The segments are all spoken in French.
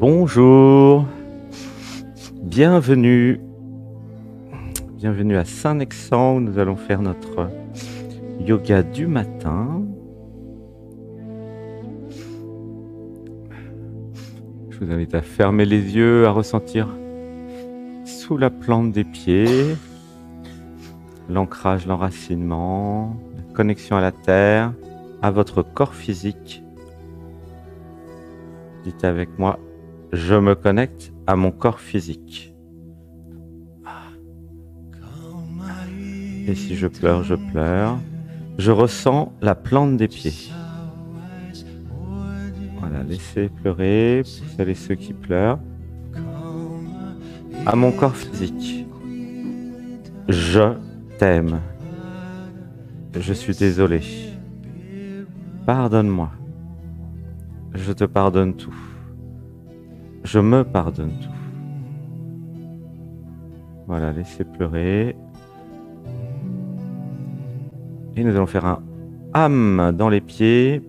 Bonjour, bienvenue, bienvenue à Saint-Nexan où nous allons faire notre yoga du matin. Je vous invite à fermer les yeux, à ressentir sous la plante des pieds l'ancrage, l'enracinement, la connexion à la terre, à votre corps physique. Dites avec moi, je me connecte à mon corps physique. Et si je pleure, je pleure. Je ressens la plante des pieds. Voilà, laissez pleurer, pour celles et ceux qui pleurent. À mon corps physique. Je t'aime. Je suis désolé. Pardonne-moi. Je te pardonne tout. Je me pardonne tout. Voilà, laissez pleurer. Et nous allons faire un âme dans les pieds.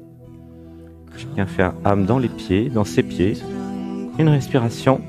Chacun fait un âme dans les pieds, dans ses pieds. Une respiration.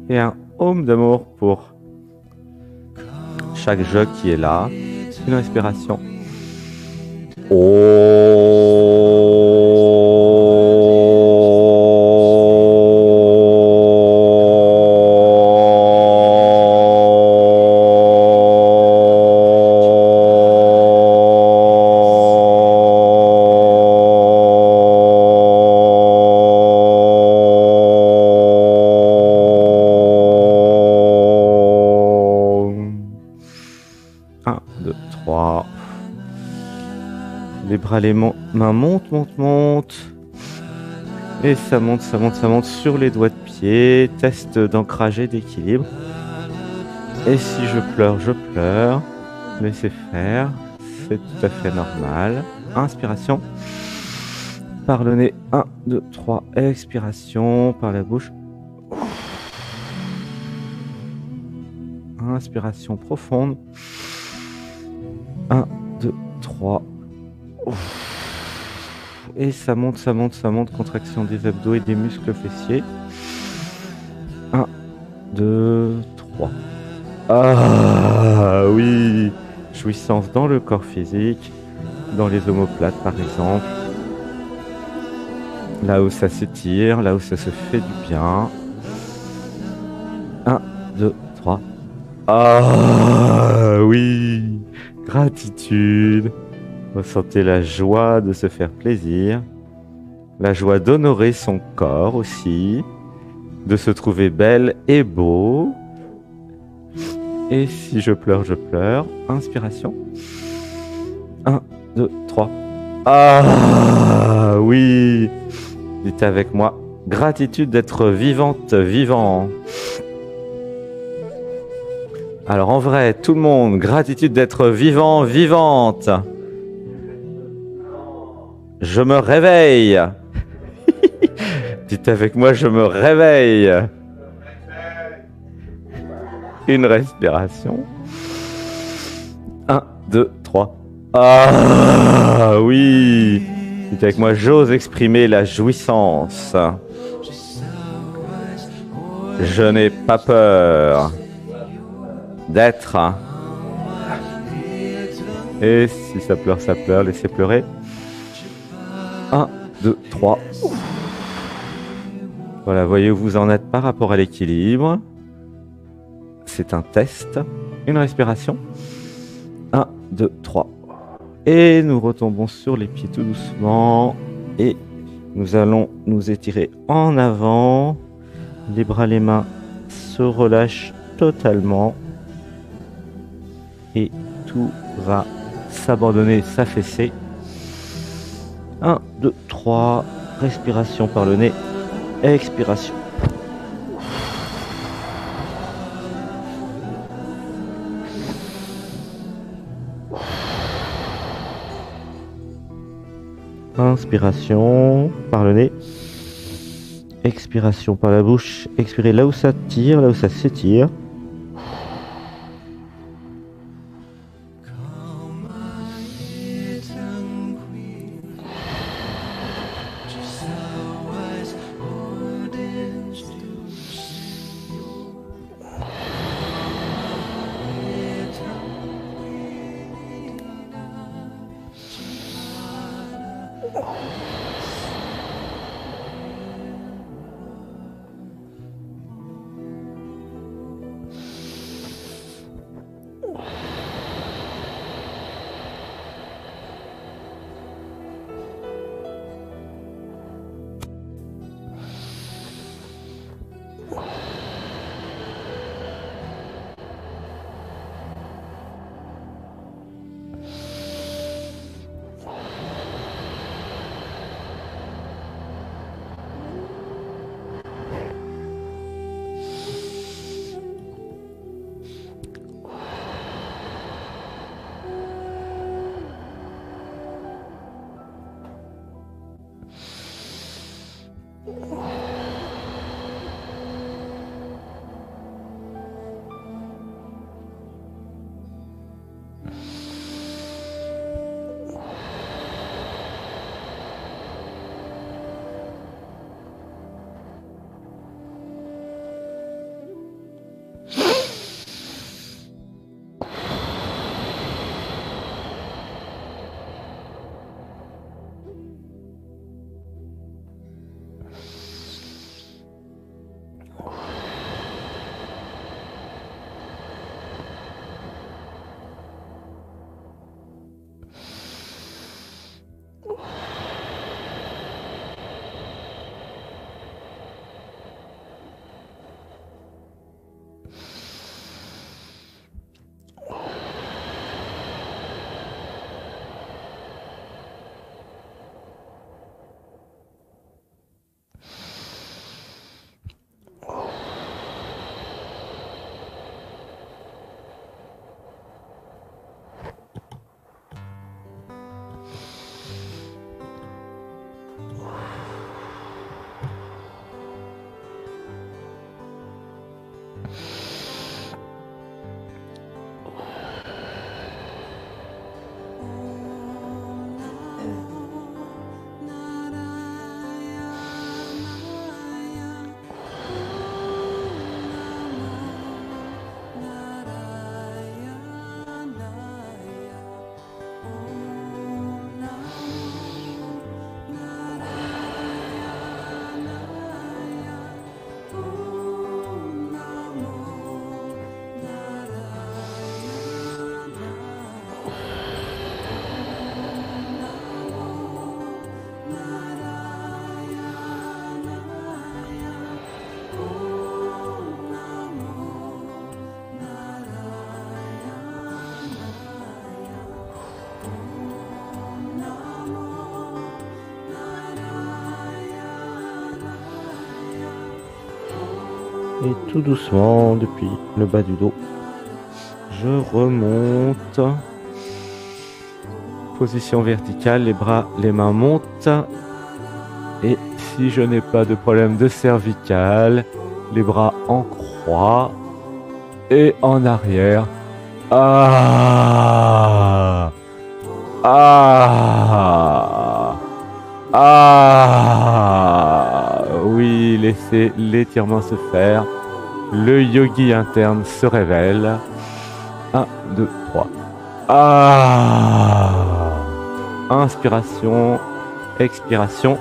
Et un home d'amour pour chaque je qui est là. Une respiration. Les bras, les mains montent. Et ça monte sur les doigts de pied. Test d'ancrage et d'équilibre. Et si je pleure, je pleure. Laissez faire. C'est tout à fait normal. Inspiration. Par le nez. 1, 2, 3. Expiration. Par la bouche. Inspiration profonde. 1, 2, 3. Et ça monte, contraction des abdos et des muscles fessiers. 1, 2, 3. Ah oui, jouissance dans le corps physique, dans les omoplates par exemple. Là où ça s'étire, là où ça se fait du bien. 1, 2, 3. Ah oui, gratitude. Ressentez la joie de se faire plaisir, la joie d'honorer son corps aussi, de se trouver belle et beau. Et si je pleure, je pleure. Inspiration. 1, 2, 3. Ah oui! Dites avec moi, gratitude d'être vivante, vivant. Alors en vrai, tout le monde, gratitude d'être vivant, vivante. Je me réveille. Dites avec moi, je me réveille. Une respiration. 1, 2, 3. Ah oui. Dites avec moi, j'ose exprimer la jouissance. Je n'ai pas peur d'être. Et si ça pleure, laissez pleurer. 1, 2, 3. Voilà, voyez où vous en êtes par rapport à l'équilibre. C'est un test. Une respiration. 1, 2, 3. Et nous retombons sur les pieds tout doucement. Et nous allons nous étirer en avant. Les bras, les mains se relâchent totalement. Et tout va s'abandonner, s'affaisser. 1, 2, 3, respiration par le nez, expiration Inspiration par le nez. Expiration par la bouche. Expirez là où ça tire, là où ça s'étire. Et tout doucement, depuis le bas du dos, je remonte. Position verticale, les bras, les mains montent. Et si je n'ai pas de problème de cervical, les bras en croix et en arrière. Ah! Ah! Ah! Oui, laissez l'étirement se faire. Le yogi interne se révèle. 1, 2, 3. Ah! Inspiration, expiration.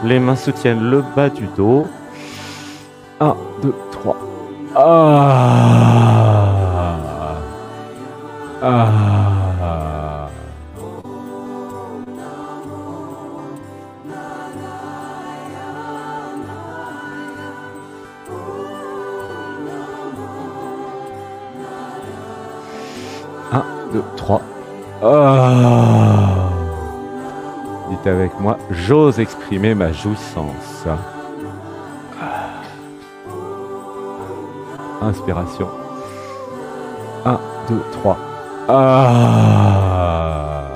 Les mains soutiennent le bas du dos. 1, 2, 3. Ah! Ah! 1, 2, 3. Ah! Dites avec moi, j'ose exprimer ma jouissance. Inspiration. 1, 2, 3. Ah!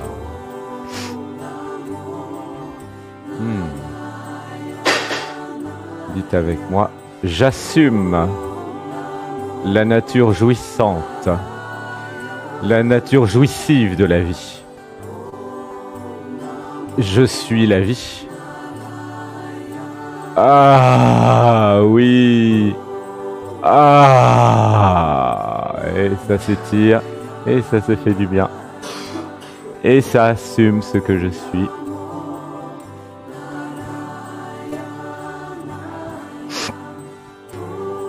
Dites avec moi, j'assume la nature jouissante, la nature jouissive de la vie. Je suis la vie. Ah oui. Ah. Et ça s'étire. Et ça se fait du bien. Et ça assume ce que je suis.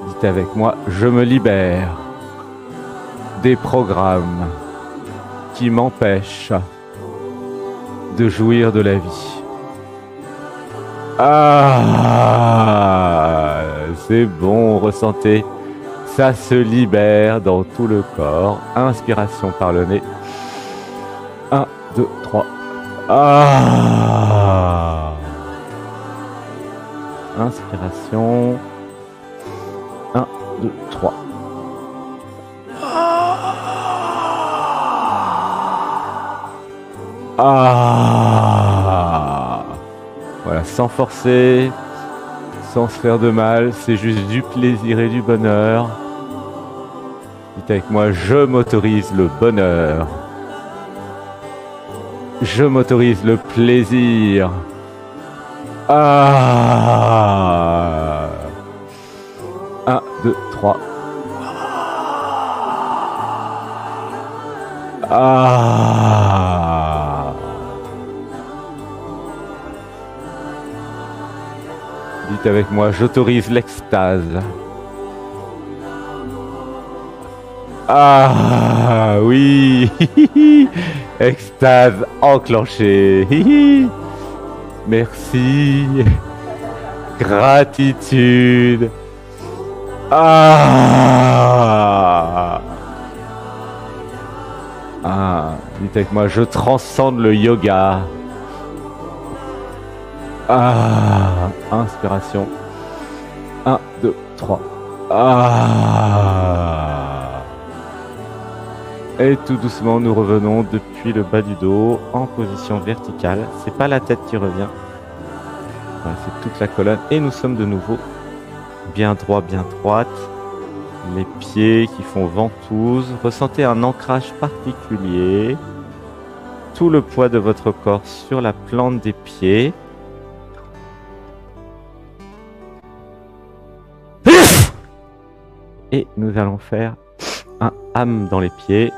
Dites avec moi, je me libère des programmes qui m'empêchent de jouir de la vie. Ah, c'est bon, ressentez. Ça se libère dans tout le corps. Inspiration par le nez. 1, 2, 3. Ah. Inspiration. 1, 2, 3. Ah. Voilà, sans forcer, sans se faire de mal, c'est juste du plaisir et du bonheur. Dites avec moi, je m'autorise le bonheur. Je m'autorise le plaisir. Ah. 1, 2, 3. Ah. Dites avec moi, j'autorise l'extase. Ah oui. Extase enclenchée. Merci. Gratitude. Ah. Ah. Dites avec moi, je transcende le yoga. Ah. Inspiration. 1, 2, 3. Ah. Et tout doucement, nous revenons depuis le bas du dos en position verticale. C'est pas la tête qui revient. Voilà, c'est toute la colonne. Et nous sommes de nouveau bien droit, bien droite. Les pieds qui font ventouse. Ressentez un ancrage particulier. Tout le poids de votre corps sur la plante des pieds. Et nous allons faire un âme dans les pieds.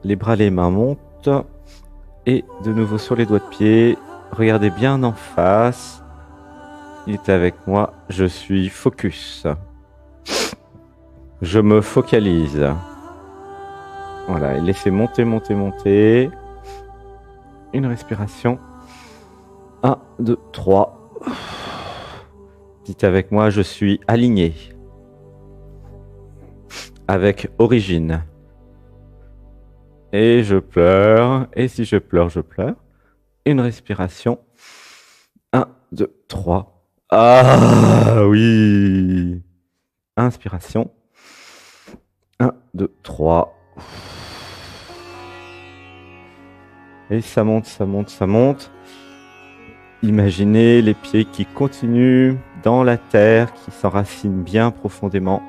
Les bras, les mains montent. Et de nouveau sur les doigts de pied. Regardez bien en face. Il est avec moi. Je suis focus. Je me focalise. Voilà. Et laissez monter, monter, monter. Une respiration. 1, 2, 3. Dites avec moi, je suis aligné. Avec origine. Et je pleure. Et si je pleure, je pleure. Une respiration. 1, 2, 3. Ah oui. Inspiration. 1, 2, 3. Et ça monte, ça monte, ça monte. Imaginez les pieds qui continuent dans la terre, qui s'enracinent bien profondément.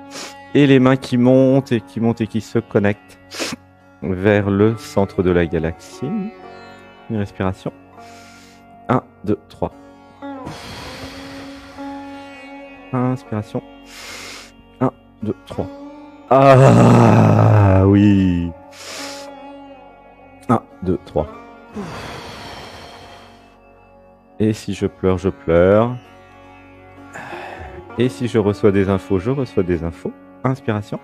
Et les mains qui montent et qui montent et qui se connectent vers le centre de la galaxie. Une respiration. 1, 2, 3. Inspiration. 1, 2, 3. Ah oui. 1, 2, 3. Et si je pleure, je pleure. Et si je reçois des infos, je reçois des infos. Inspiration.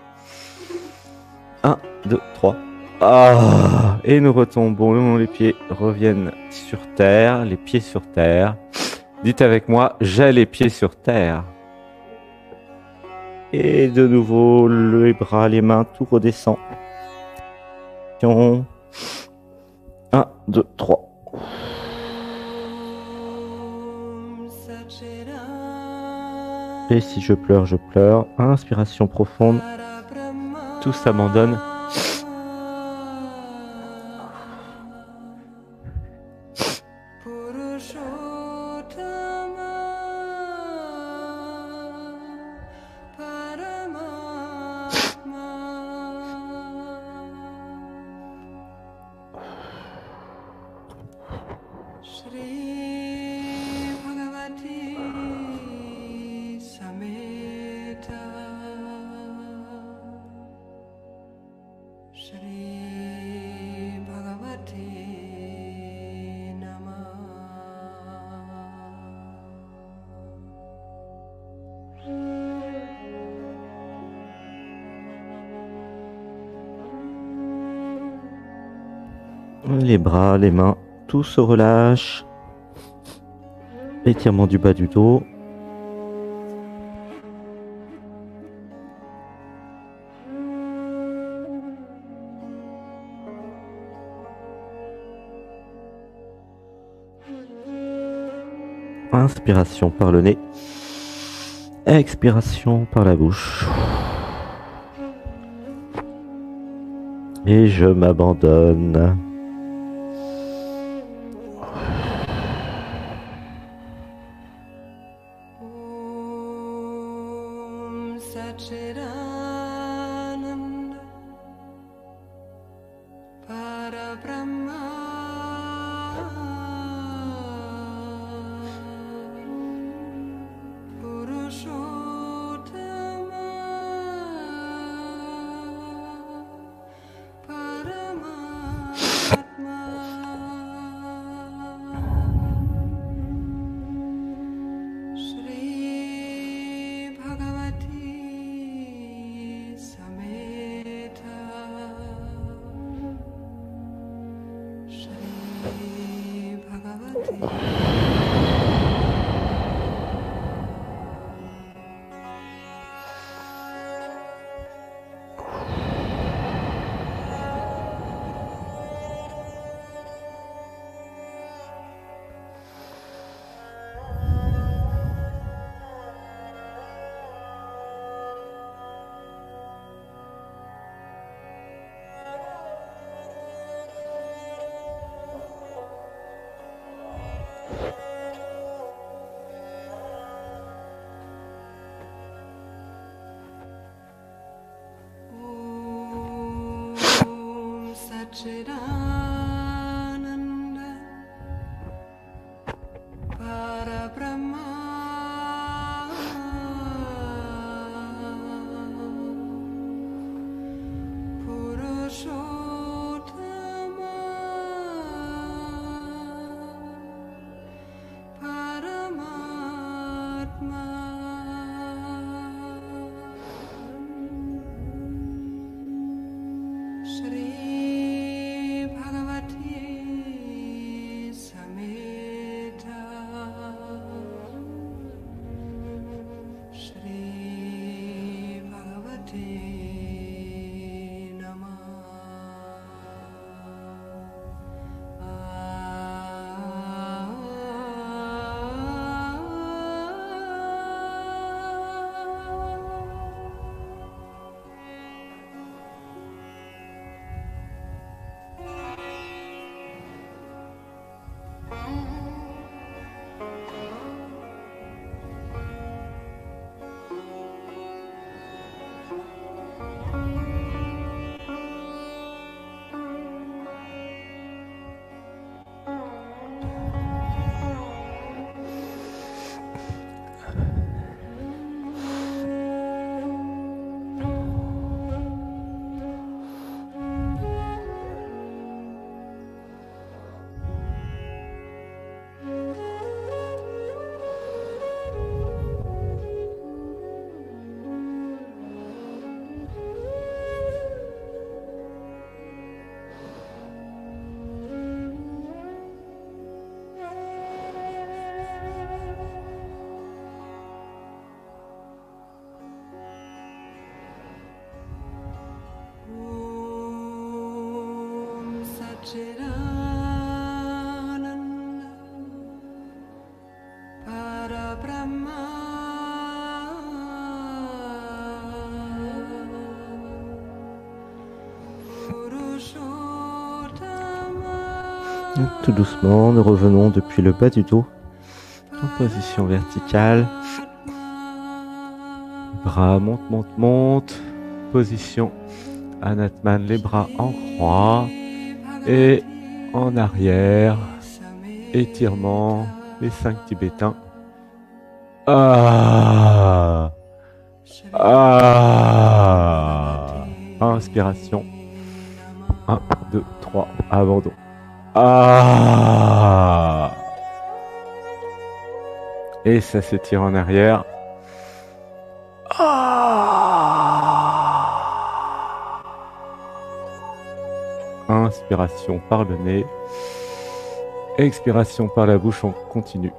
1, 2, 3. Ah, et nous retombons, les pieds reviennent sur terre, les pieds sur terre. Dites avec moi, j'ai les pieds sur terre. Et de nouveau, les bras, les mains, tout redescend. 1, 2, 3. Et si je pleure, je pleure. Inspiration profonde. Tout s'abandonne. Les bras, les mains, tout se relâche. Étirement du bas du dos. Inspiration par le nez. Expiration par la bouche. Et je m'abandonne. Tout doucement, nous revenons depuis le bas du dos en position verticale. Bras montent, montent, montent. Position Anatman, les bras en croix et en arrière. Étirement, les 5 tibétains. Inspiration. 1, 2, 3, abandon. Et ça s'étire en arrière. Inspiration par le nez. Expiration par la bouche, on continue.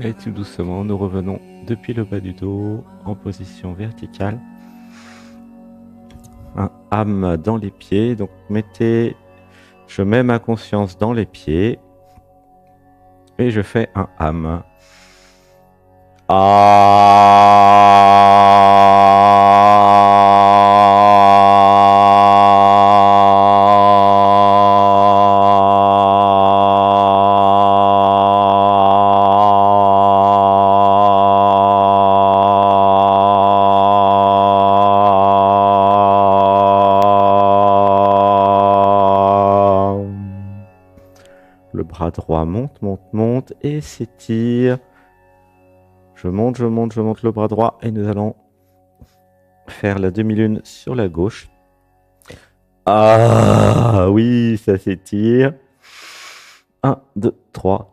Et tout doucement, nous revenons depuis le bas du dos en position verticale. Un âme dans les pieds. Donc je mets ma conscience dans les pieds et je fais un âme. Le bras droit monte, monte, monte et s'étire. Je monte le bras droit et nous allons faire la demi-lune sur la gauche. Ah oui, ça s'étire. 1, 2, 3.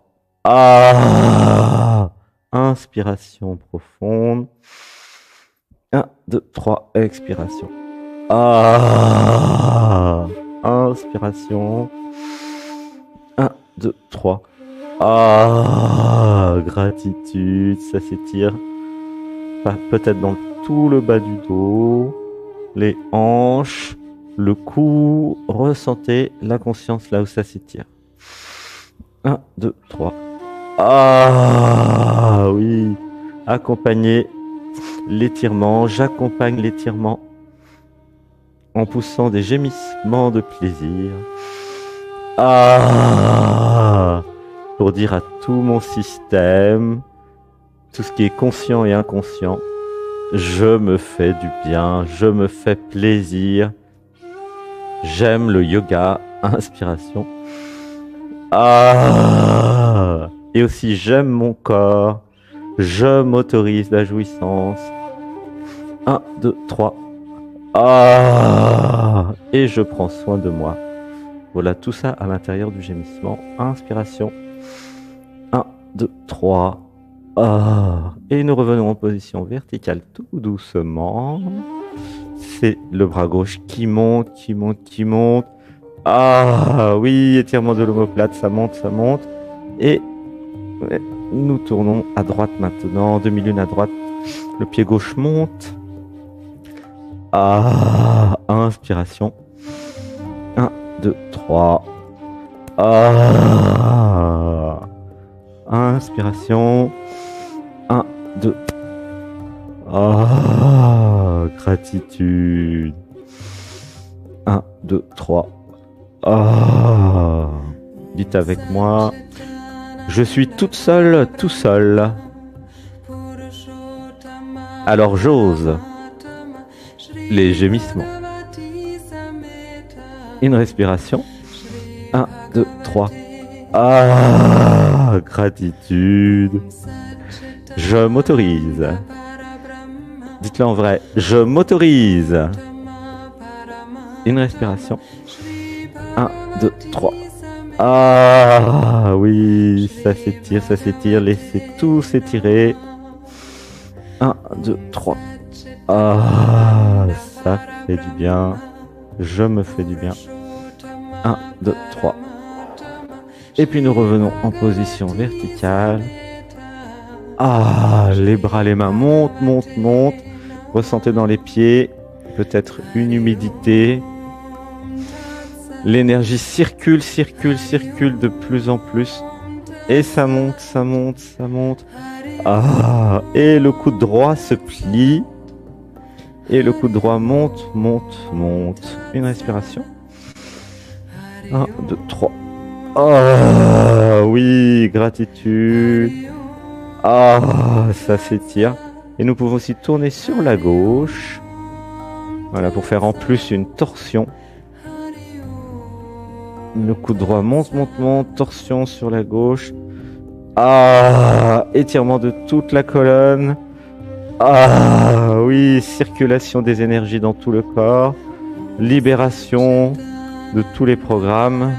Inspiration profonde. 1, 2, 3. Expiration. Inspiration. 1, 2, 3. Gratitude, ça s'étire. Peut-être dans tout le bas du dos, les hanches, le cou. Ressentez la conscience là où ça s'étire. 1, 2, 3. Oui. Accompagnez l'étirement. J'accompagne l'étirement en poussant des gémissements de plaisir. Pour dire à tout mon système, tout ce qui est conscient et inconscient. Je me fais du bien, je me fais plaisir. J'aime le yoga, inspiration. Ah! Et aussi j'aime mon corps. Je m'autorise la jouissance. 1, 2, 3. Ah! Et je prends soin de moi. Voilà tout ça à l'intérieur du gémissement. Inspiration. 1, 2, 3. Ah! Et nous revenons en position verticale tout doucement. C'est le bras gauche qui monte, qui monte, qui monte. Ah oui, étirement de l'omoplate, ça monte, ça monte. Et nous tournons à droite maintenant, demi-lune à droite. Le pied gauche monte. Ah, inspiration. 1, 2, 3. Ah, inspiration. 1, 2. Ah, gratitude. 1, 2, 3. Ah, dites avec moi. Je suis toute seule, tout seul. Alors j'ose. Les gémissements. Une respiration. 1, 2, 3. Ah, gratitude. Je m'autorise. Dites-le en vrai. Je m'autorise. Une respiration. 1, 2, 3. Ah oui, ça s'étire, laissez tout s'étirer. 1, 2, 3. Ah, ça fait du bien. Je me fais du bien. 1, 2, 3. Et puis nous revenons en position verticale. Ah, les bras, les mains montent, montent, montent. Ressentez dans les pieds peut-être une humidité. L'énergie circule, circule, circule de plus en plus. Et ça monte, ça monte, ça monte. Ah, et le coude droit se plie. Et le coude droit monte, monte, monte. Une respiration. 1, 2, 3. Ah, oui, gratitude. Ah, ça s'étire. Et nous pouvons aussi tourner sur la gauche. Voilà, pour faire en plus une torsion. Le coude droit monte, monte, monte. Torsion sur la gauche. Ah, étirement de toute la colonne. Ah, oui, circulation des énergies dans tout le corps. Libération de tous les programmes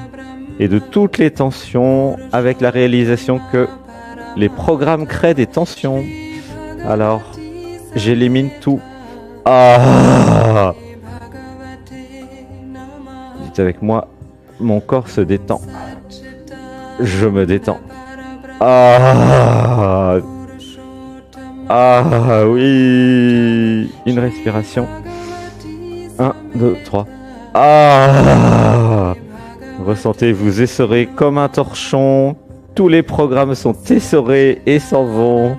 et de toutes les tensions avec la réalisation que les programmes créent des tensions. Alors, j'élimine tout. Ah! Dites avec moi, mon corps se détend. Je me détends. Ah! Ah oui! Une respiration. 1, 2, 3. Ah! Ressentez, vous essorez comme un torchon. Tous les programmes sont essorés et s'en vont.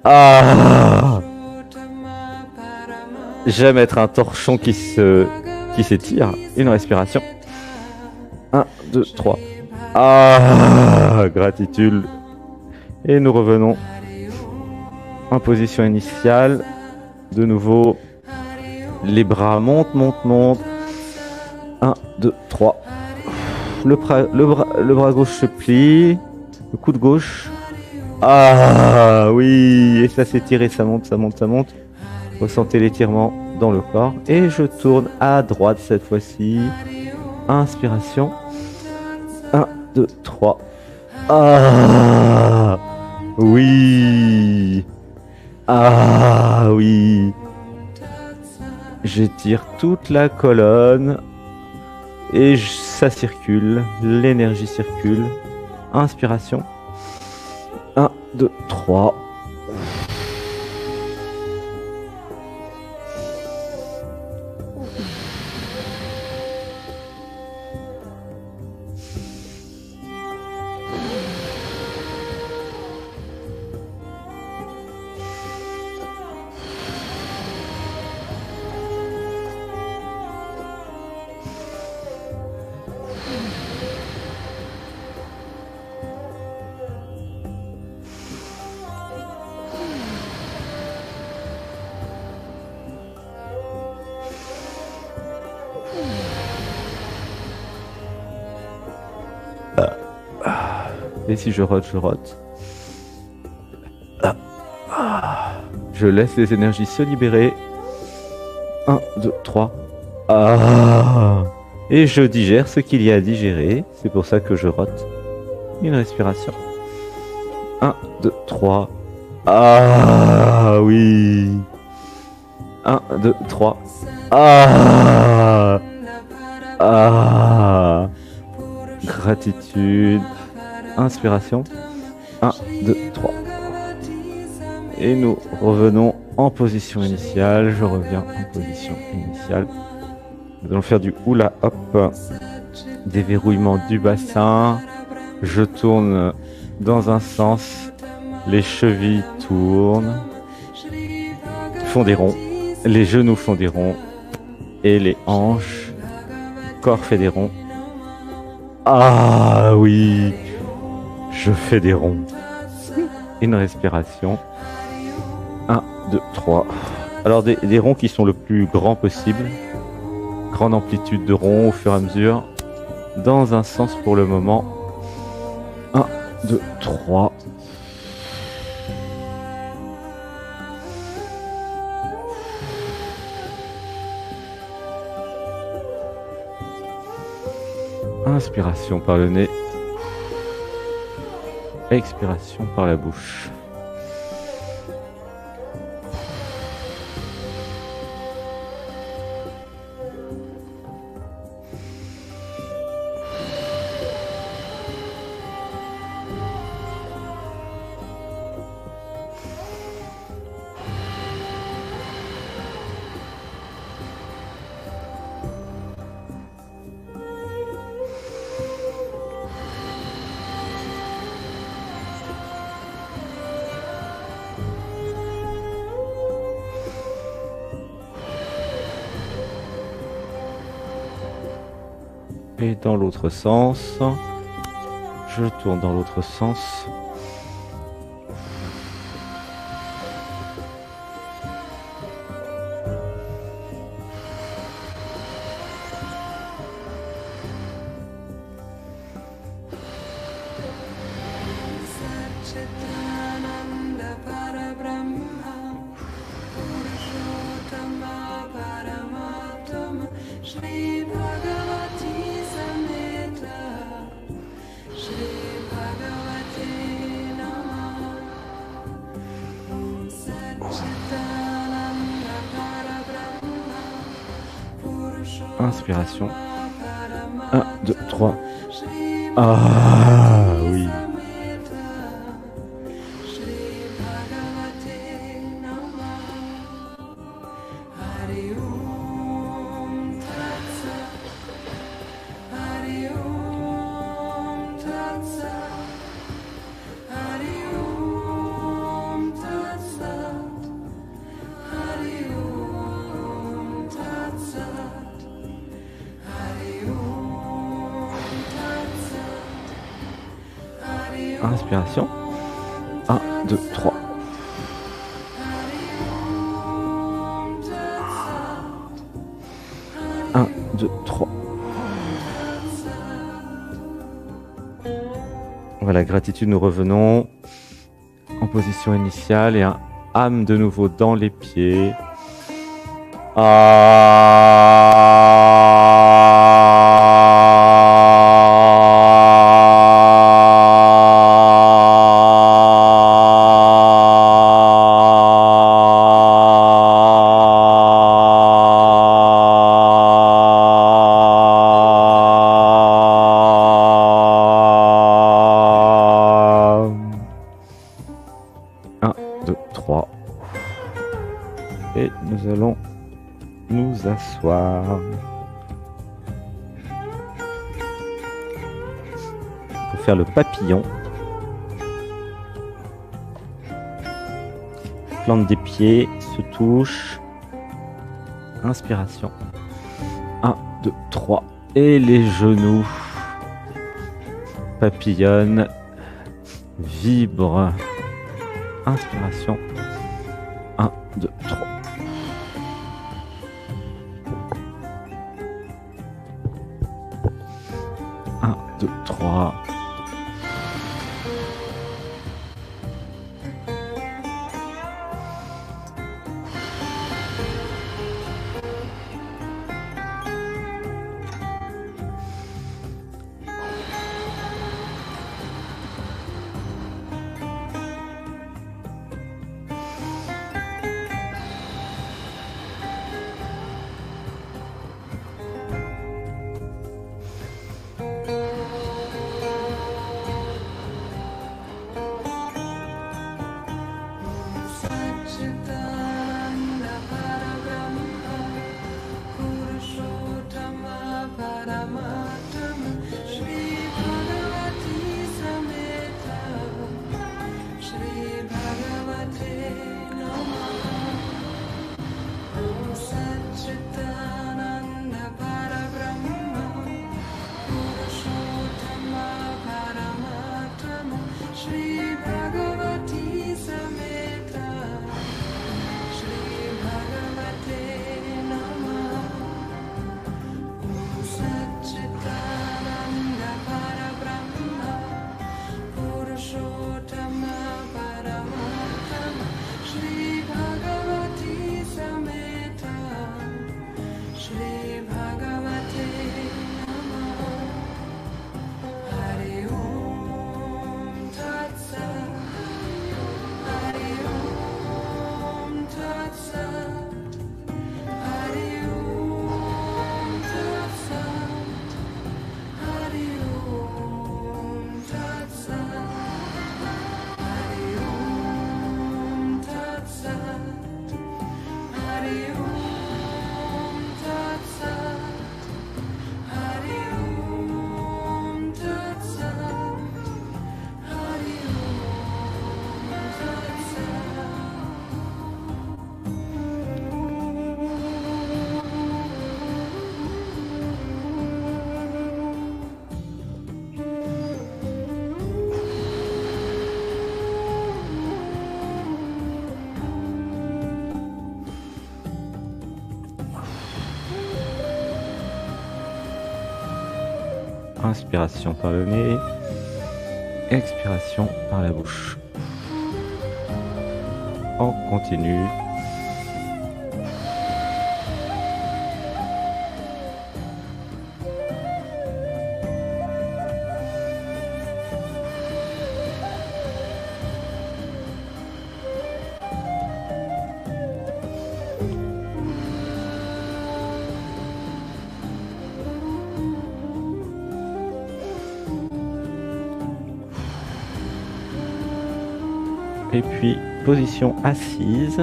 Ah! J'aime être un torchon qui s'étire. Une respiration. 1, 2, 3. Ah! Gratitude. Et nous revenons en position initiale. De nouveau, les bras montent, montent, montent. 1, 2, 3. Le bras gauche se plie. Le coude gauche. Ah oui, et ça s'étire et ça monte, ça monte, ça monte. Ressentez l'étirement dans le corps. Et je tourne à droite cette fois-ci. Inspiration. 1, 2, 3. Ah oui. Ah oui. J'étire toute la colonne. Et ça circule. L'énergie circule. Inspiration. 1, 2, 3. Et si je rote, je rote. Je laisse les énergies se libérer. 1, 2, 3. Et je digère ce qu'il y a à digérer. C'est pour ça que je rote. Une respiration. 1, 2, 3. Ah oui. 1, 2, 3. Gratitude. Inspiration. 1, 2, 3. Et nous revenons en position initiale. Je reviens en position initiale. Nous allons faire du hula hop. Déverrouillement du bassin. Je tourne dans un sens. Les chevilles tournent. Font des ronds. Les genoux font des ronds. Et les hanches. Le corps fait des ronds. Ah oui. Je fais des ronds. Une respiration. 1, 2, 3. Alors des ronds qui sont le plus grand possible. Grande amplitude de ronds au fur et à mesure. Dans un sens pour le moment. 1, 2, 3. Inspiration par le nez. Expiration par la bouche. Et dans l'autre sens, je tourne dans l'autre sens. Inspiration. 1, 2, 3. Ah oui. Inspiration. 1, 2, 3. Un, deux, trois. Voilà, gratitude, nous revenons en position initiale et un âme de nouveau dans les pieds. Et nous allons nous asseoir. Pour faire le papillon. Plante des pieds, se touche. Inspiration. 1, 2, 3. Et les genoux papillonnent, vibrent. Inspiration. 1, 2, 3. Un, deux, trois. Inspiration par le nez. Expiration par la bouche. On continue. Et puis, position assise.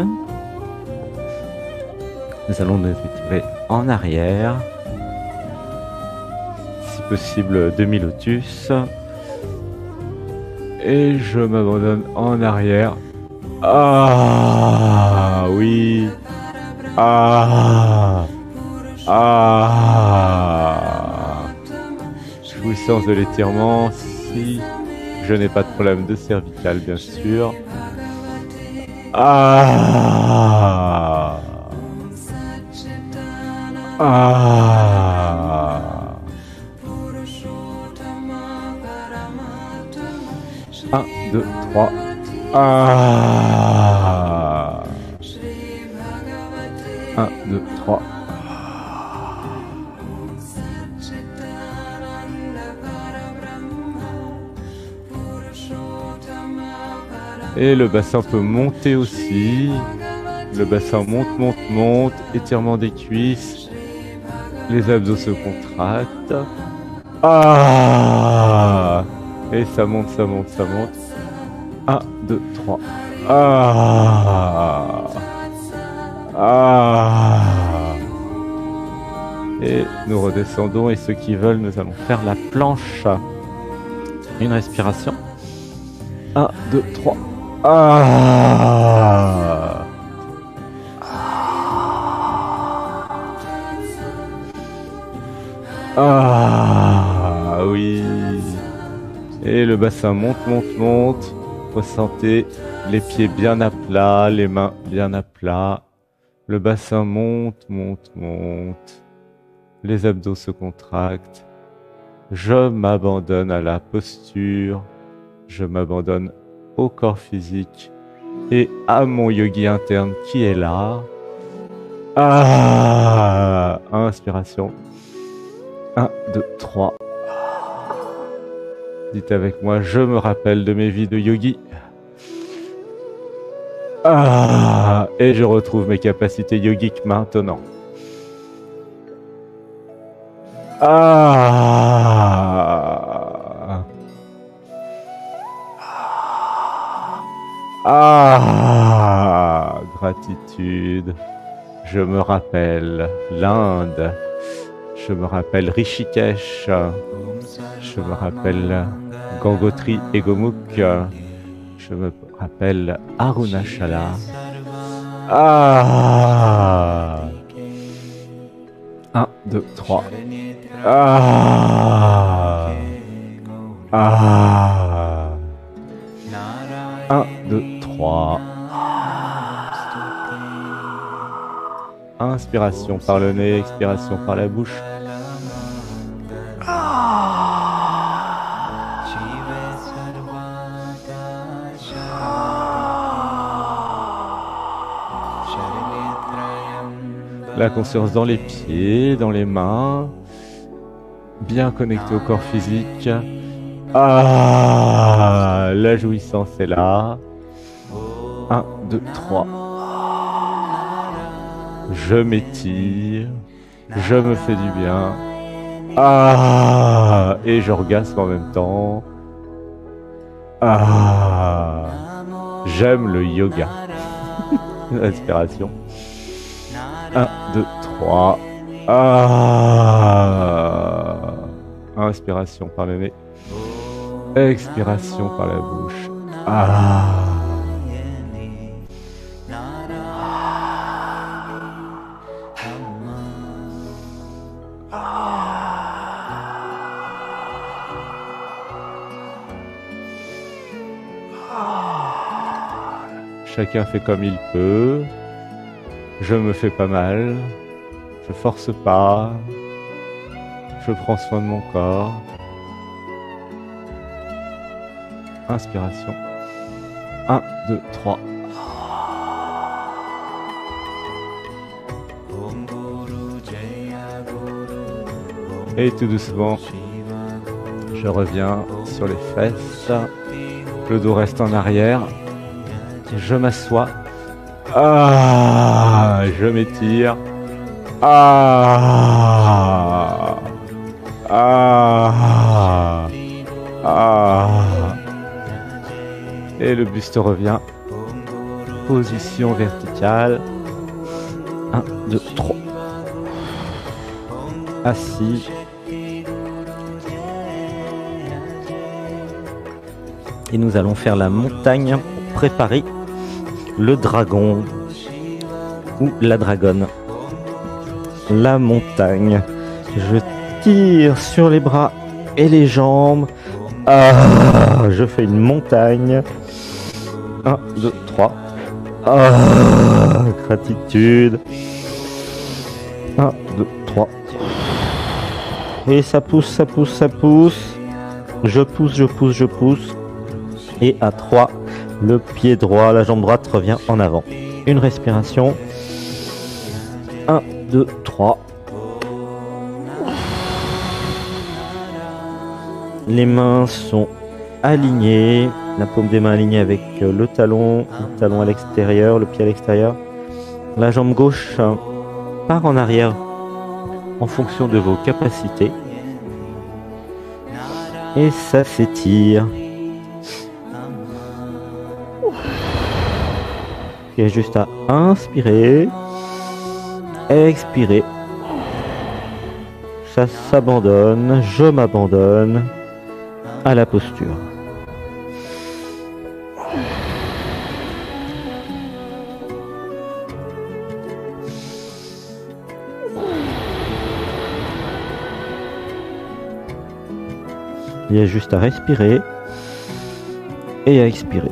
Nous allons nous étirer en arrière. Si possible, demi-lotus. Et je m'abandonne en arrière. Ah oui. Ah. Ah. Jouissance de l'étirement. Si je n'ai pas de problème de cervical, bien sûr. Ah. Ah. 1, 2, 3. Ah. 1, 2, 3. Et le bassin peut monter aussi. Le bassin monte, monte, monte. Étirement des cuisses. Les abdos se contractent. Ah! Et ça monte, ça monte, ça monte. 1, 2, 3. Ah! Ah! Et nous redescendons. Et ceux qui veulent, nous allons faire la planche. Une respiration. 1, 2, 3. Ah! Ah oui. Et le bassin monte, monte, monte. Ressentez les pieds bien à plat, les mains bien à plat. Le bassin monte, monte, monte. Les abdos se contractent. Je m'abandonne à la posture. Je m'abandonne au corps physique et à mon yogi interne qui est là. Ah, inspiration. 1, 2, 3. Dites avec moi, je me rappelle de mes vies de yogi. Ah, et je retrouve mes capacités yogiques maintenant. Ah. Ah, gratitude. Je me rappelle l'Inde. Je me rappelle Rishikesh. Je me rappelle Gangotri et Gomukh. Je me rappelle Arunachala. Ah. 1, 2, 3. Ah. Ah. 1, 2, 3. Inspiration par le nez, expiration par la bouche. La conscience dans les pieds, dans les mains, bien connecté au corps physique. Ah, la jouissance est là. 1, 2, 3. Je m'étire, je me fais du bien. Ah, et j'orgasme en même temps. Ah, j'aime le yoga. Inspiration. 1, 2, 3. Ah. Inspiration par le nez. Expiration par la bouche. Ah. Chacun fait comme il peut. Je me fais pas mal. Je force pas. Je prends soin de mon corps. Inspiration. 1, 2, 3. Et tout doucement, je reviens sur les fesses. Le dos reste en arrière. Je m'assois. Ah, je m'étire. Ah, ah, ah. Et le buste revient. Position verticale. 1, 2, 3. Assis. Et nous allons faire la montagne pour préparer le dragon ou la dragonne. La montagne. Je tire sur les bras et les jambes. Ah, je fais une montagne. 1, 2, 3. Ah, gratitude. 1, 2, 3. Et ça pousse, ça pousse, ça pousse. Je pousse, je pousse, je pousse. Et à 3, le pied droit, la jambe droite revient en avant. Une respiration. 1, 2, 3. Les mains sont alignées. La paume des mains alignée avec le talon à l'extérieur, le pied à l'extérieur. La jambe gauche part en arrière en fonction de vos capacités. Et ça s'étire. Il y a juste à inspirer, expirer. Ça s'abandonne, je m'abandonne à la posture. Il y a juste à respirer et à expirer.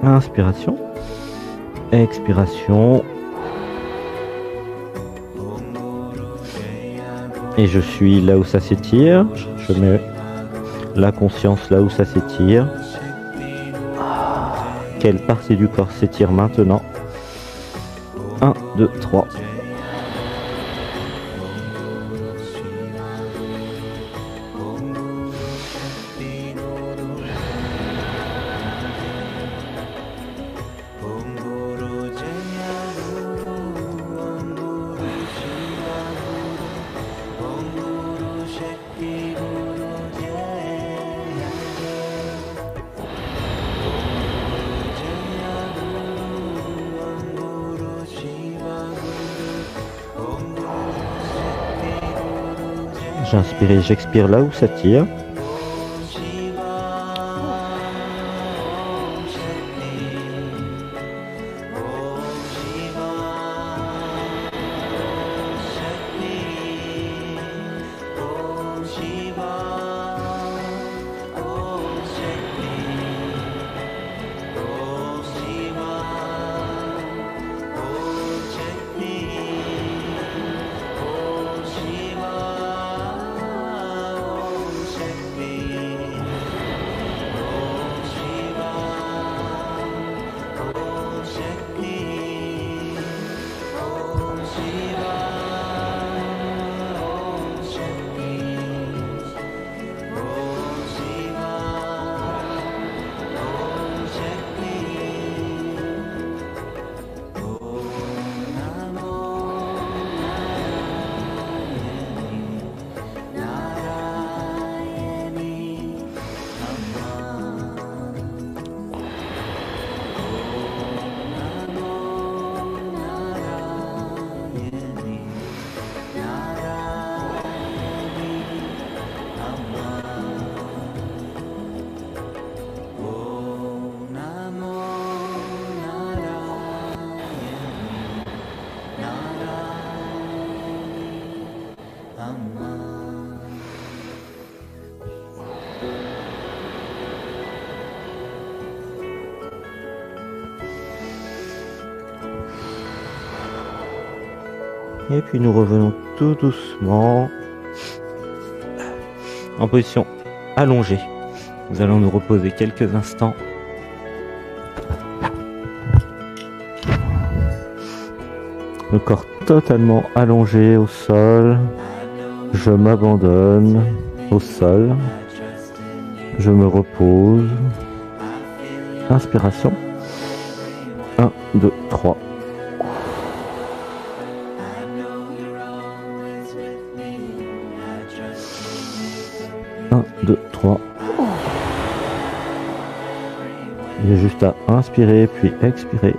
Inspiration, expiration. Et je suis là où ça s'étire. Je mets la conscience là où ça s'étire. Quelle partie du corps s'étire maintenant? 1, 2, 3. J'inspire et j'expire là où ça tire. Et puis nous revenons tout doucement en position allongée. Nous allons nous reposer quelques instants. Le corps totalement allongé au sol. Je m'abandonne au sol. Je me repose. Inspiration. 1, 2, 3. 1, 2, 3. Il y a juste à inspirer puis expirer.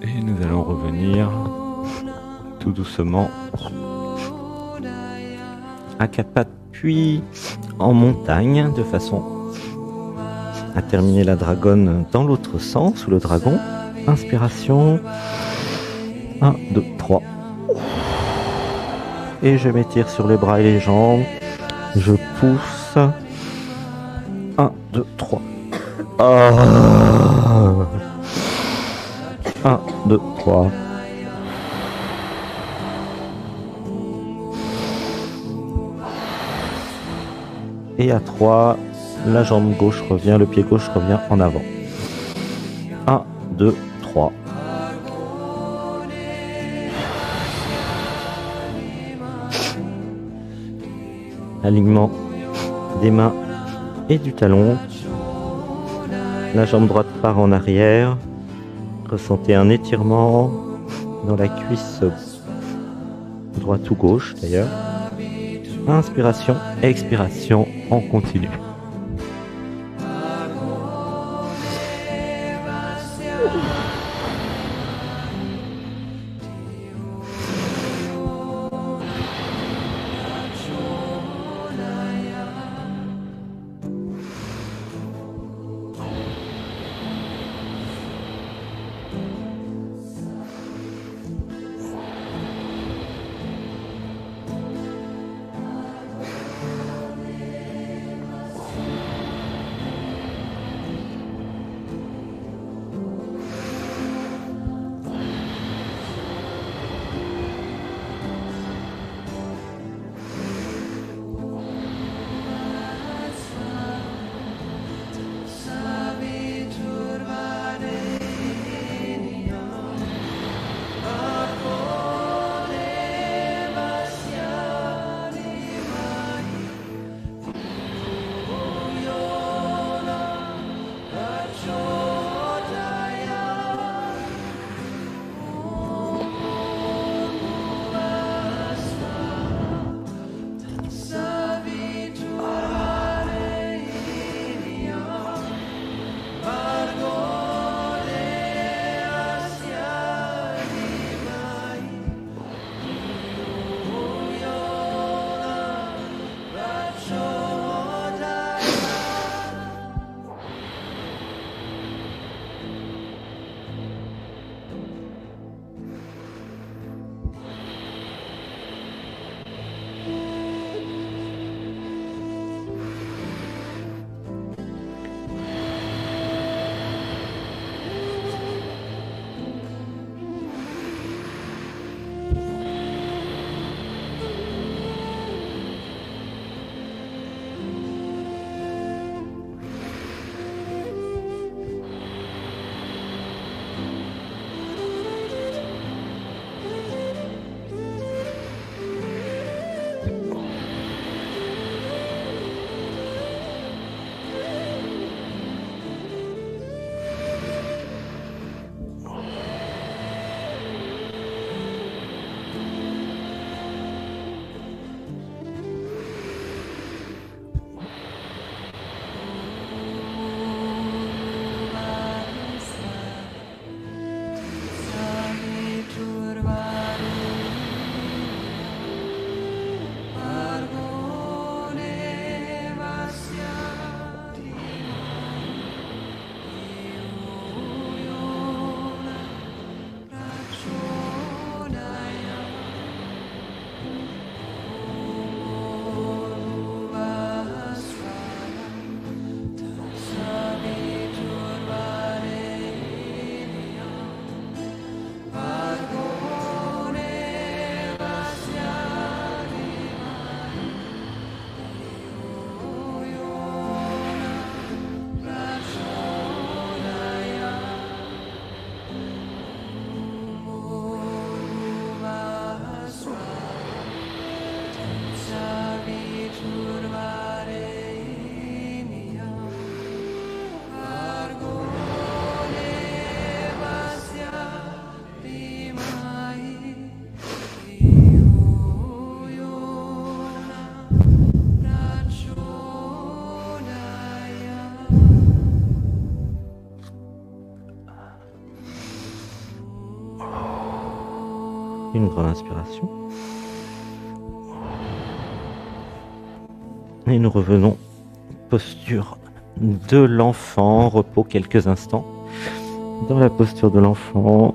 Et nous allons revenir tout doucement à quatre pattes, puis en montagne, de façon à terminer la dragonne dans l'autre sens, sous le dragon. Inspiration. 1, 2, 3. Et je m'étire sur les bras et les jambes. Je pousse. 1, 2, 3. 1, 2, 3. Et à 3, la jambe gauche revient, le pied gauche revient en avant. 1, 2, 3. Alignement des mains et du talon. La jambe droite part en arrière. Ressentez un étirement dans la cuisse droite ou gauche d'ailleurs. Inspiration, expiration, on continue. Une grande inspiration. Et nous revenons. Posture de l'enfant. Repos quelques instants. Dans la posture de l'enfant.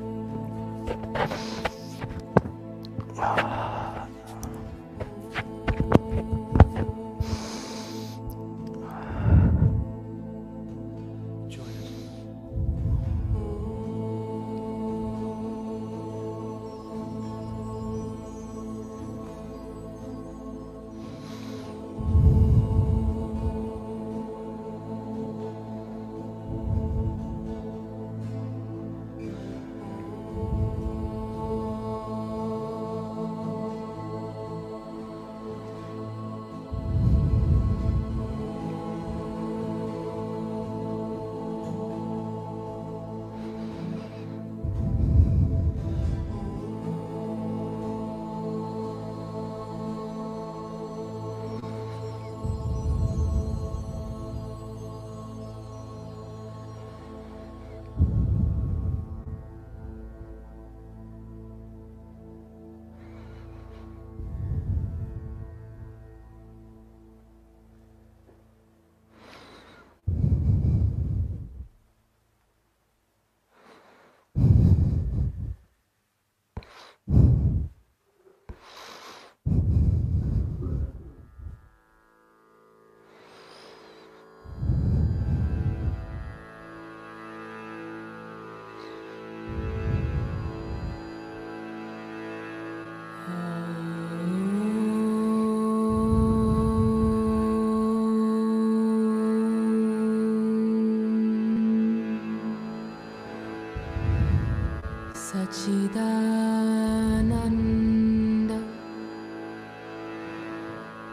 Sachidananda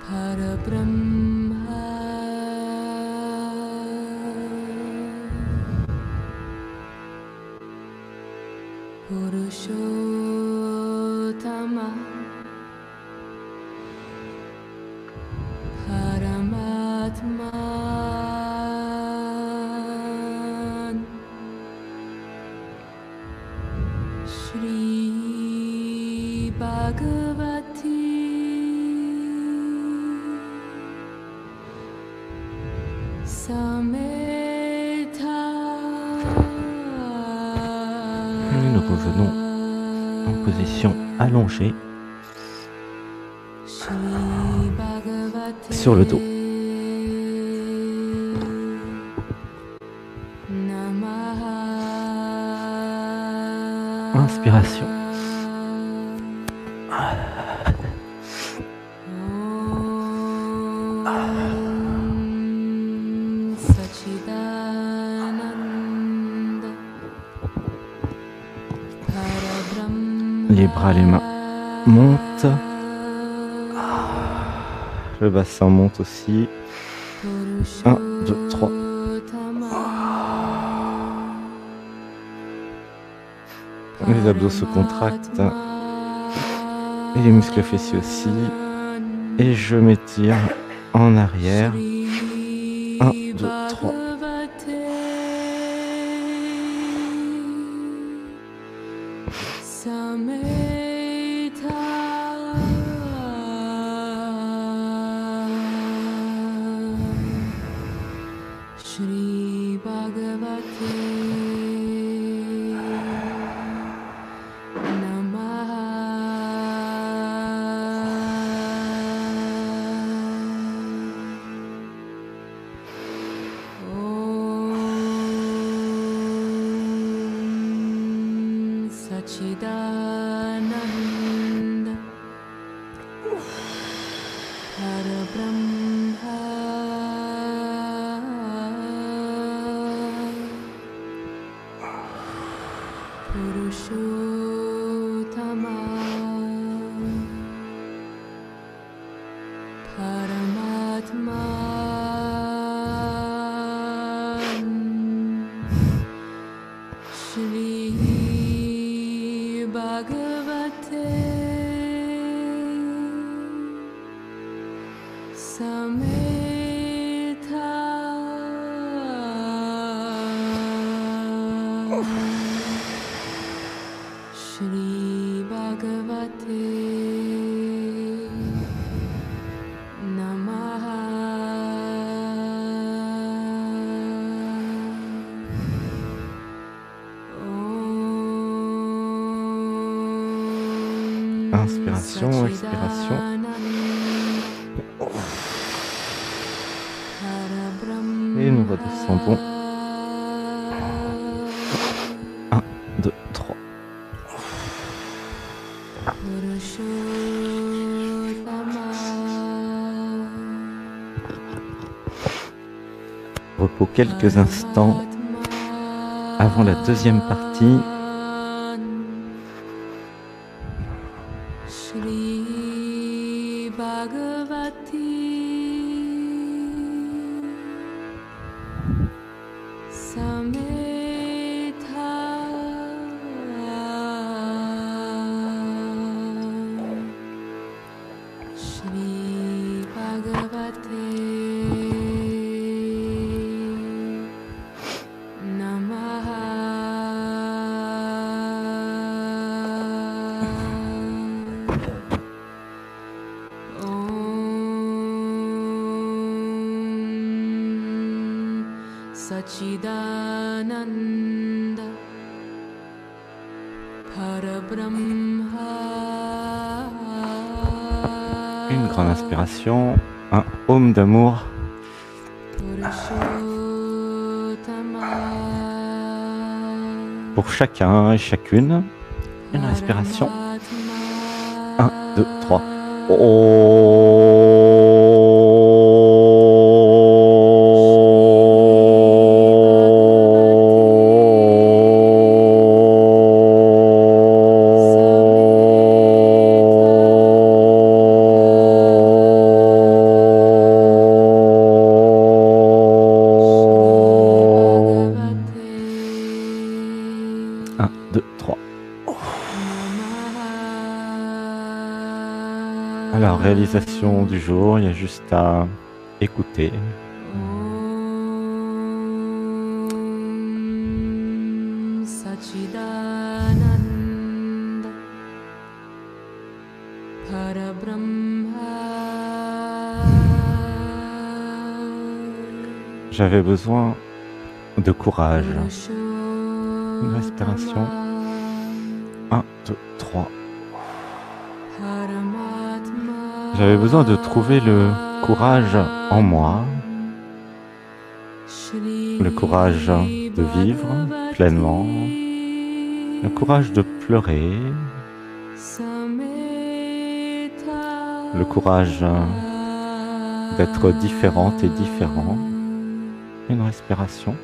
Parabrahma Purushottama Paramatma Shri Bhagavati Sameta. Nous revenons en position allongée sur le dos. Inspiration. Les bras, les mains montent. Le bassin monte aussi. 1, 2, 3. Les abdos se contractent. Et les muscles fessiers aussi. Et je m'étire en arrière. 1, 2, 3. Shri Bhagavate Namaha. Om Sachidananda Parabrahma Purushottama Paramatma Shri Bhagavate Sameta. Shri Bhagavate Bhagavate Namaha. Inspiration, expiration. Et nous redescendons. 1, 2, 3. Repos quelques instants avant la deuxième partie. Shri Bhagavati Sametha Shri Bhagavate Namaha. Sachidananda Parabrahma. Une grande inspiration, un home d'amour. Pour chacun et chacune, une respiration. 1, 2, 3. Alors, réalisation du jour, il y a juste à écouter. Sachidananda Parabrahma. J'avais besoin de courage. Une respiration. 1, 2, 3. J'avais besoin de trouver le courage en moi, le courage de vivre pleinement, le courage de pleurer, le courage d'être différente et différent. Une respiration.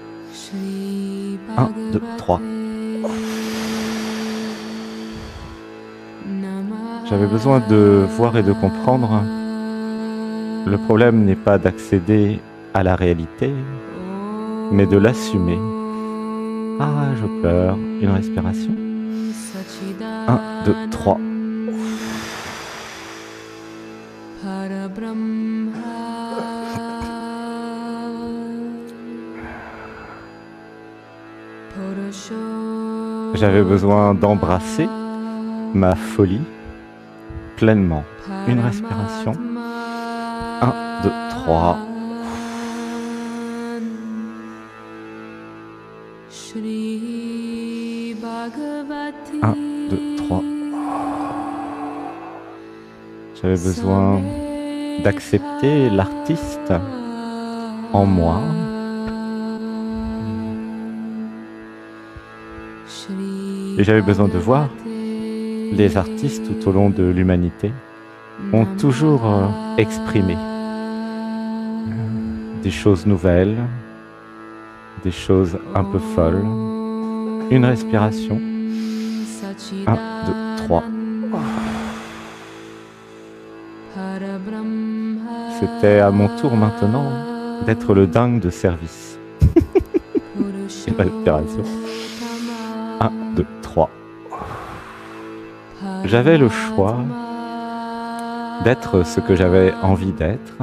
1, 2, 3. J'avais besoin de voir et de comprendre. Le problème n'est pas d'accéder à la réalité, mais de l'assumer. Ah, je pleure. Une respiration. 1, 2, 3. J'avais besoin d'embrasser ma folie pleinement. Une respiration. 1, 2, 3. Shri Bhagavati. 1, 2, 3. J'avais besoin d'accepter l'artiste en moi. Et j'avais besoin de voir les artistes tout au long de l'humanité ont toujours exprimé des choses nouvelles, des choses un peu folles. Une respiration. 1, 2, 3. C'était à mon tour maintenant d'être le dingue de service. Une respiration. 1, 2, 3. J'avais le choix d'être ce que j'avais envie d'être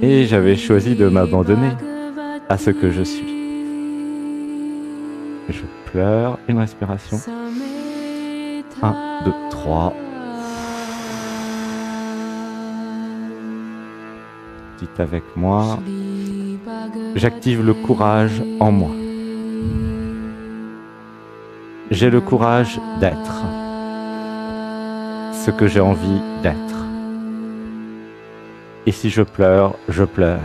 et j'avais choisi de m'abandonner à ce que je suis. Je pleure. Une respiration. 1, 2, 3. Dites avec moi. J'active le courage en moi. J'ai le courage d'être ce que j'ai envie d'être. Et si je pleure, je pleure.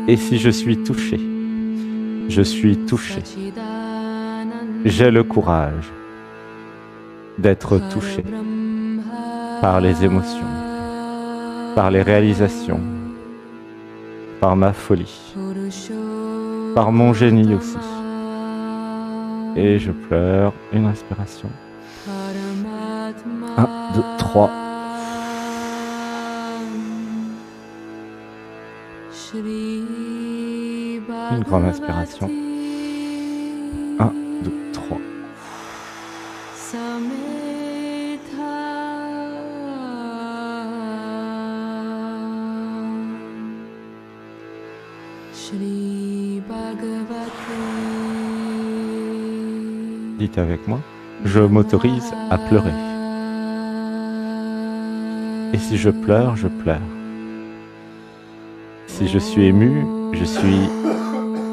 Et si je suis touché, je suis touché. J'ai le courage d'être touché par les émotions, par les réalisations, par ma folie, par mon génie aussi. Et je pleure, une respiration. 1, 2, 3. Une grande inspiration. 1, 2, 3. Dites avec moi, je m'autorise à pleurer. Et si je pleure, je pleure. Si je suis ému, je suis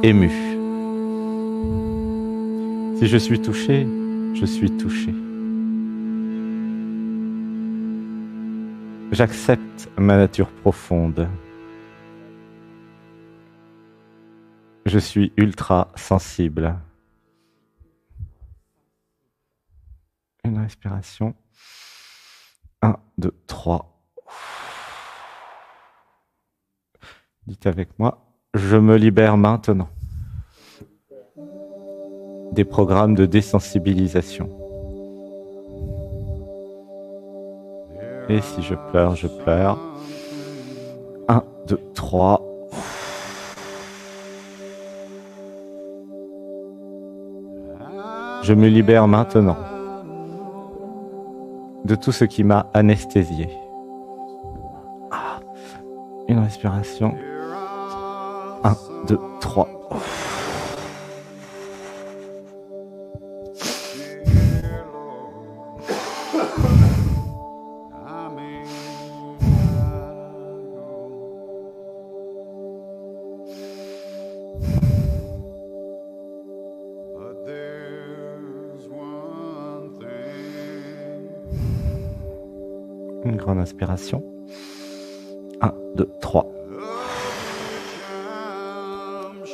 ému. Si je suis touché, je suis touché. J'accepte ma nature profonde. Je suis ultra sensible. Une respiration. 1, 2, 3. Dites avec moi, je me libère maintenant des programmes de désensibilisation. Et si je pleure, je pleure. 1, 2, 3. Je me libère maintenant de tout ce qui m'a anesthésié. Une respiration. 1, 2, 3. Une grande inspiration. 1, 2, 3.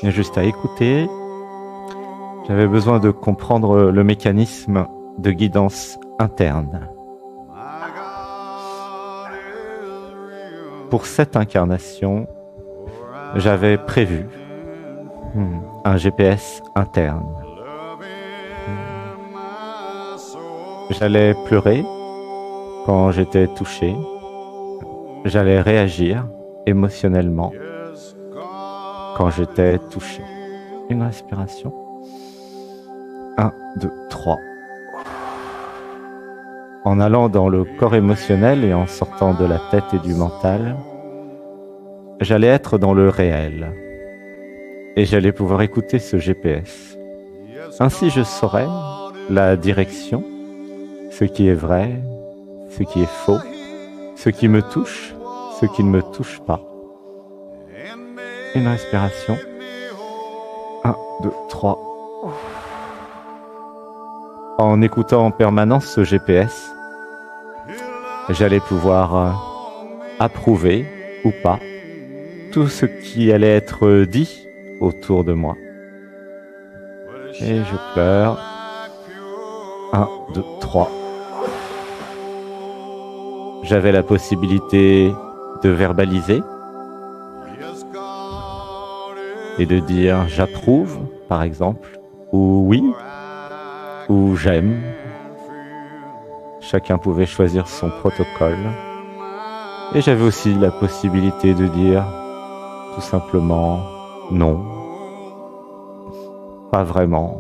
Il y a juste à écouter. J'avais besoin de comprendre le mécanisme de guidance interne. Pour cette incarnation, j'avais prévu un GPS interne. J'allais pleurer quand j'étais touché. J'allais réagir émotionnellement quand j'étais touché. Une respiration. 1, 2, 3. En allant dans le corps émotionnel et en sortant de la tête et du mental, j'allais être dans le réel. Et j'allais pouvoir écouter ce GPS. Ainsi, je saurais la direction, ce qui est vrai, ce qui est faux, ce qui me touche, ce qui ne me touche pas. Une respiration. 1, 2, 3. En écoutant en permanence ce GPS, j'allais pouvoir approuver ou pas tout ce qui allait être dit autour de moi. Et je pleure. 1, 2, 3. J'avais la possibilité de verbaliser et de dire j'approuve, par exemple, ou oui, ou j'aime. Chacun pouvait choisir son protocole. Et j'avais aussi la possibilité de dire tout simplement non, pas vraiment,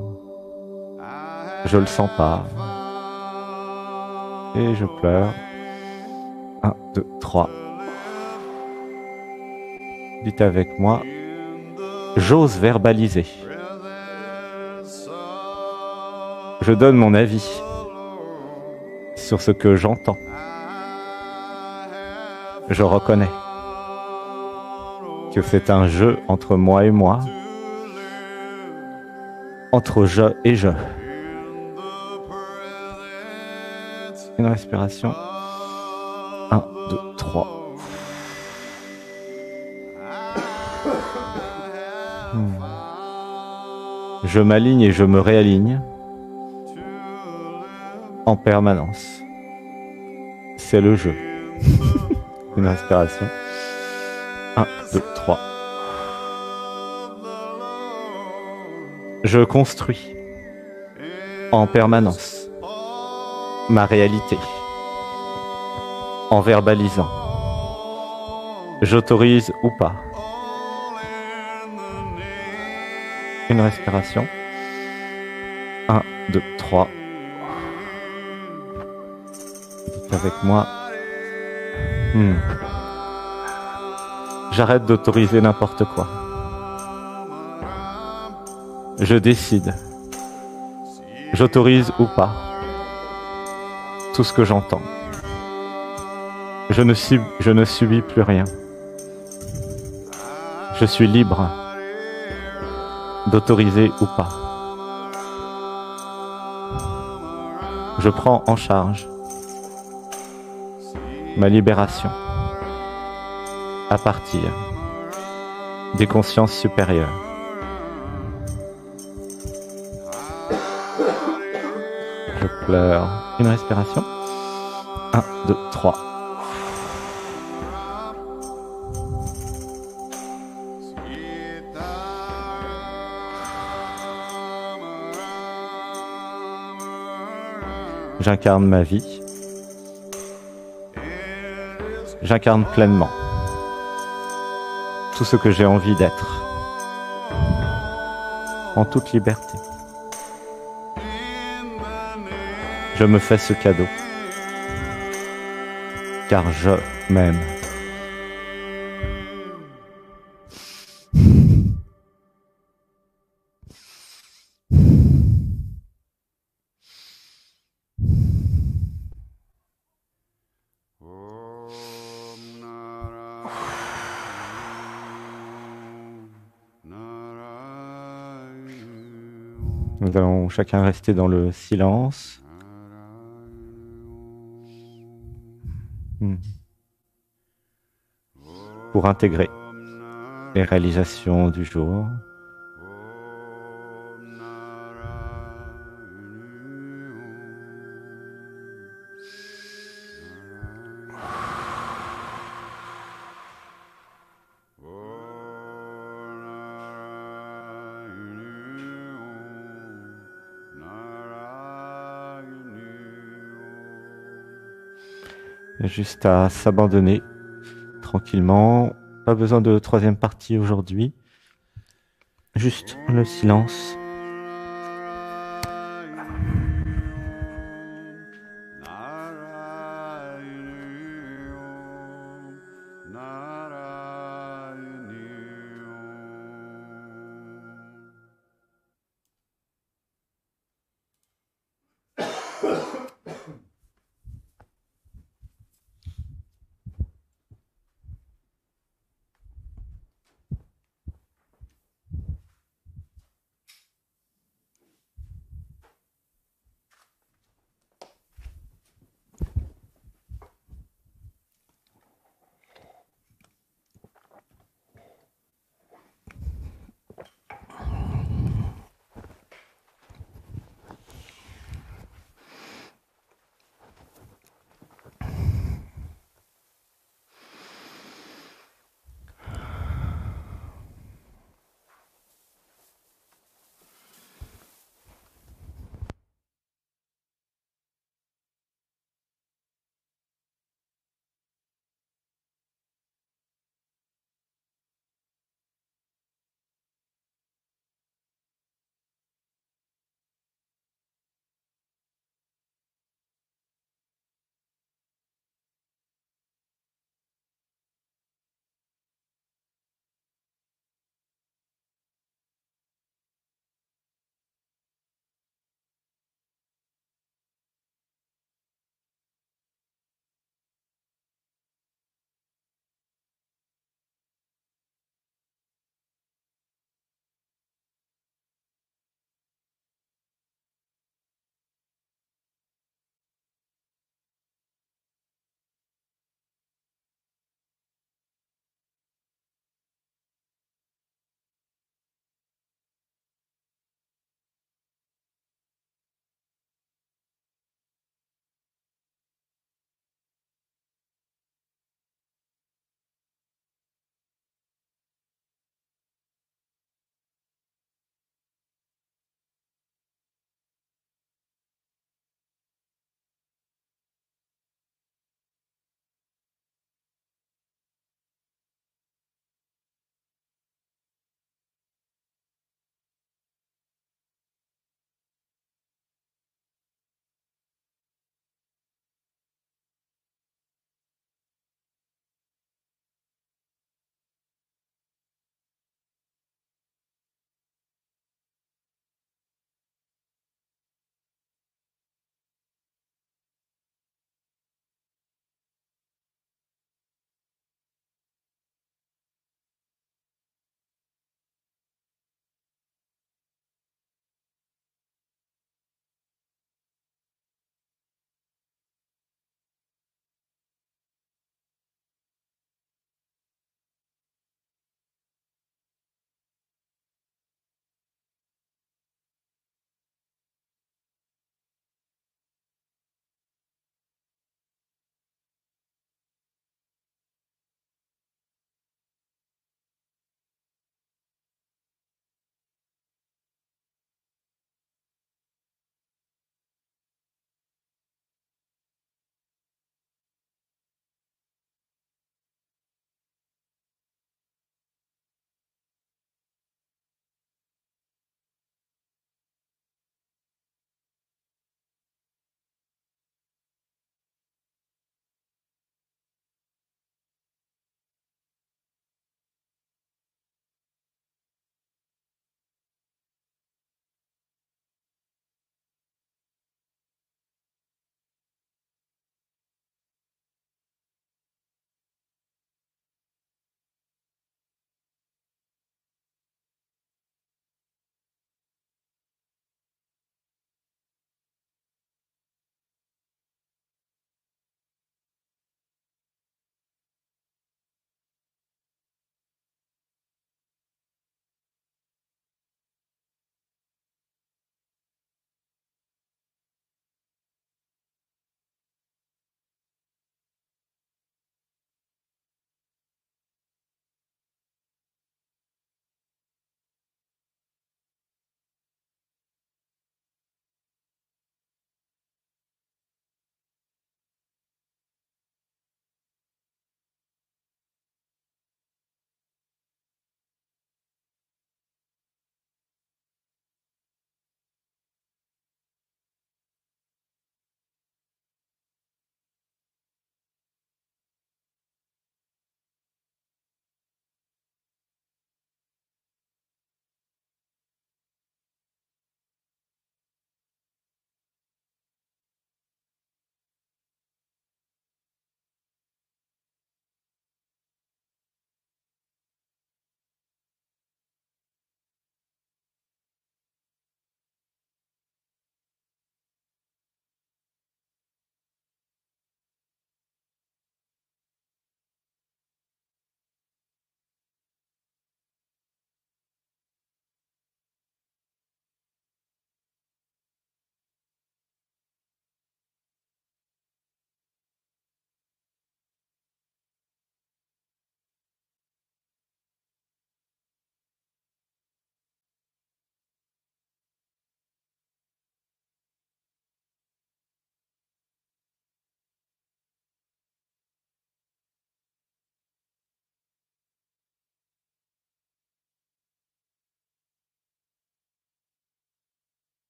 je le sens pas. Et je pleure. 1, 2, 3. Dites avec moi, j'ose verbaliser. Je donne mon avis sur ce que j'entends. Je reconnais que c'est un jeu entre moi et moi, entre je et je. Une respiration. 1, 2, 3. Je m'aligne et je me réaligne en permanence. C'est le jeu. Une respiration. 1, 2, 3. Je construis en permanence ma réalité en verbalisant. J'autorise ou pas. Une respiration. 1, 2, 3. Dites avec moi. J'arrête d'autoriser n'importe quoi. Je décide. J'autorise ou pas tout ce que j'entends. Je ne subis plus rien. Je suis libre d'autoriser ou pas. Je prends en charge ma libération à partir des consciences supérieures. Je pleure. Une respiration. 1, 2, 3. J'incarne ma vie. J'incarne pleinement tout ce que j'ai envie d'être, en toute liberté. Je me fais ce cadeau, car je m'aime. Nous allons chacun rester dans le silence. Pour intégrer les réalisations du jour. Juste à s'abandonner tranquillement. Pas besoin de troisième partie aujourd'hui. Juste le silence.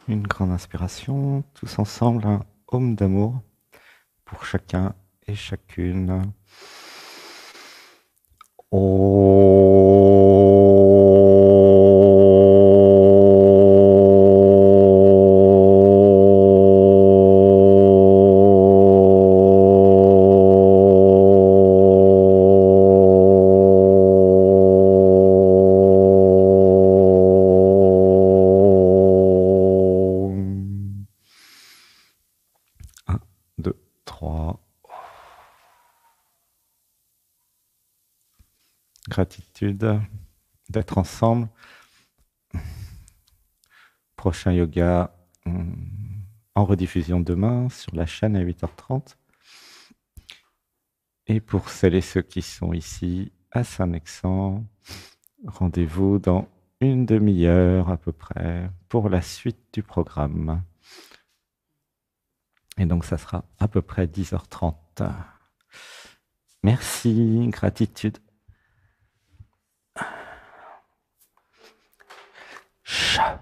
Une grande inspiration, tous ensemble, un home d'amour pour chacun et chacune. Un, deux, trois. Gratitude d'être ensemble. Prochain yoga en rediffusion demain sur la chaîne à 8h30. Et pour celles et ceux qui sont ici à Saint-Mexan, rendez-vous dans une demi-heure à peu près pour la suite du programme. Et donc ça sera à peu près 10h30. Merci, gratitude. Chat.